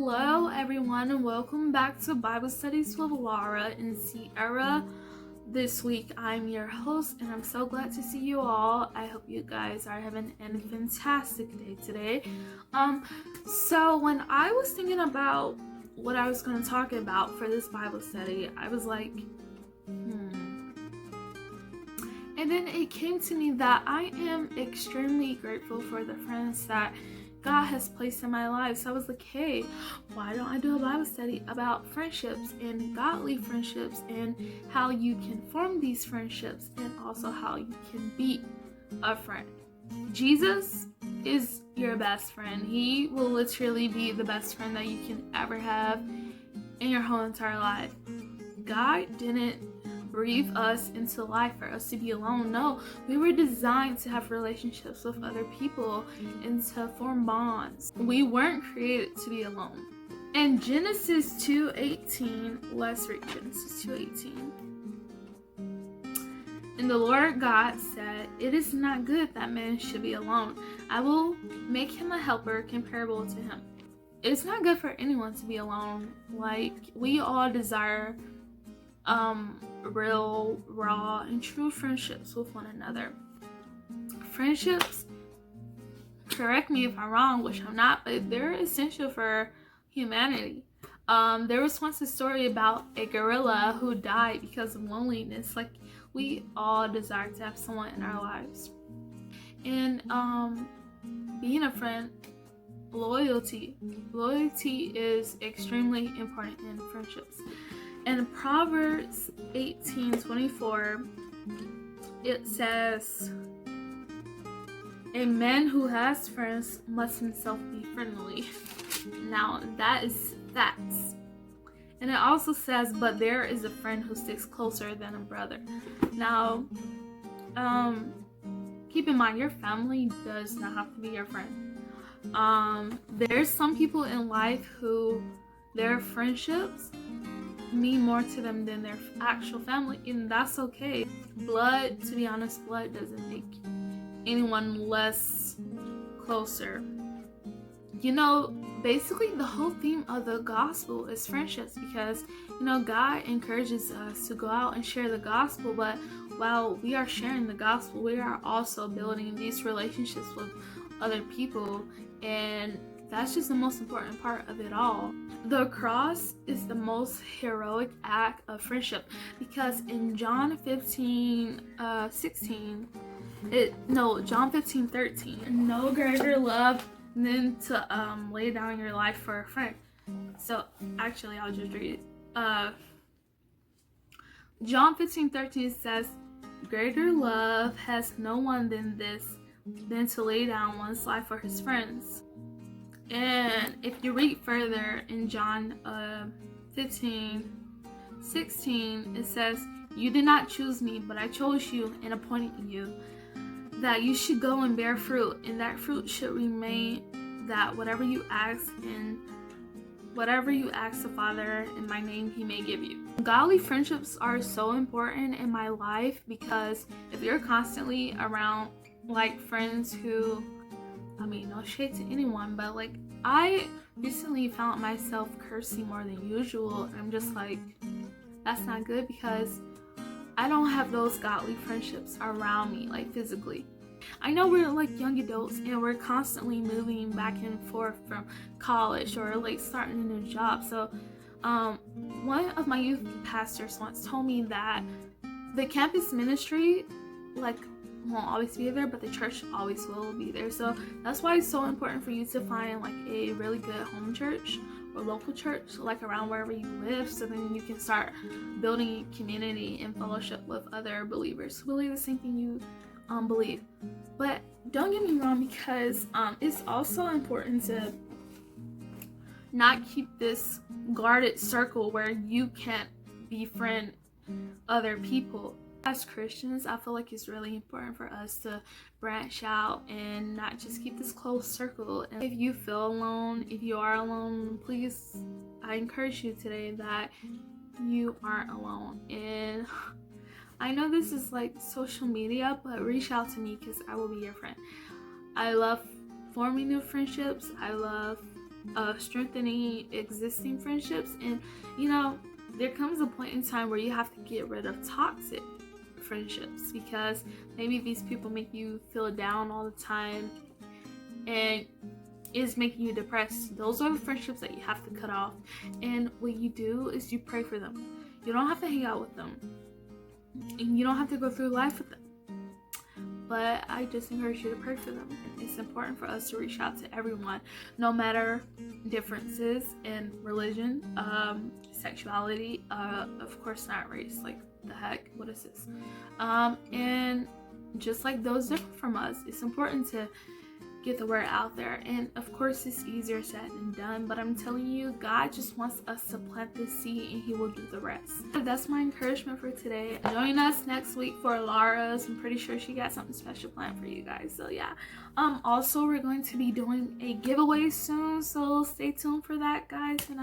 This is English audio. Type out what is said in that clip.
Hello everyone and welcome back to Bible Studies with Laura and Sierra. This week I'm your host and I'm so glad to see you all. I hope you guys are having a fantastic day today. So when I was thinking about what I was going to talk about for this Bible study, I was like, And then it came to me that I am extremely grateful for the friends that God has placed in my life. So I was like, hey, why don't I do a Bible study about friendships and godly friendships and how you can form these friendships and also how you can be a friend. Jesus is your best friend. He will literally be the best friend that you can ever have in your whole entire life. God didn't breathe us into life for us to be alone. No, we were designed to have relationships with other people and to form bonds. We weren't created to be alone. In Genesis 2:18, let's read Genesis 2:18. And the Lord God said, "It is not good that man should be alone. I will make him a helper comparable to him." It's not good for anyone to be alone. Like, we all desire real, raw, and true friendships with one another. Friendships, correct me if I'm wrong, which I'm not, but they're essential for humanity. There was once a story about a gorilla who died because of loneliness. Like, we all desire to have someone in our lives. And being a friend, loyalty is extremely important in friendships. In Proverbs 18:24, it says, "A man who has friends must himself be friendly." Now, that is facts. And it also says, "But there is a friend who sticks closer than a brother." Now, keep in mind, your family does not have to be your friend. There's some people in life who their friendships mean more to them than their actual family, and that's okay. Blood, to be honest, blood doesn't make anyone less closer. You know, basically the whole theme of the gospel is friendships, because God encourages us to go out and share the gospel, but while we are sharing the gospel, we are also building these relationships with other people, and that's just the most important part of it all. The cross is the most heroic act of friendship, because in John 15:13, no greater love than to lay down your life for a friend. So actually, I'll just read it. John 15:13 says, "Greater love has no one than this, than to lay down one's life for his friends." And if you read further in John 15:16, it says, "You did not choose me, but I chose you and appointed you, that you should go and bear fruit, and that fruit should remain, that whatever you ask the Father in my name, he may give you." Godly friendships are so important in my life, because if you're constantly around like friends who, no shade to anyone, but like, I recently found myself cursing more than usual, and I'm just like, that's not good, because I don't have those godly friendships around me, like physically. I know we're like young adults and we're constantly moving back and forth from college or like starting a new job. So one of my youth pastors once told me that the campus ministry won't always be there, but the church always will be there. So that's why it's so important for you to find like a really good home church or local church, like around wherever you live, so then you can start building community and fellowship with other believers who believe the same thing you believe. But don't get me wrong, because it's also important to not keep this guarded circle where you can't befriend other people. As Christians, I feel like it's really important for us to branch out and not just keep this close circle. And if you feel alone, if you are alone, please, I encourage you today that you aren't alone. And I know this is like social media, but reach out to me, because I will be your friend. I love forming new friendships. I love strengthening existing friendships. And you know, there comes a point in time where you have to get rid of toxic friendships, because maybe these people make you feel down all the time and is making you depressed. Those are the friendships that you have to cut off. And what you do is you pray for them. You don't have to hang out with them, and you don't have to go through life with them, but I just encourage you to pray for them. And it's important for us to reach out to everyone, no matter differences in religion, sexuality, of course not race, like the heck, what is this? And just like those different from us, it's important to get the word out there. And of course it's easier said than done, but I'm telling you, God just wants us to plant the seed and he will do the rest. That's my encouragement for today. Join us next week for Lara's. I'm pretty sure she got something special planned for you guys, so yeah. Also we're going to be doing a giveaway soon, so stay tuned for that, guys. And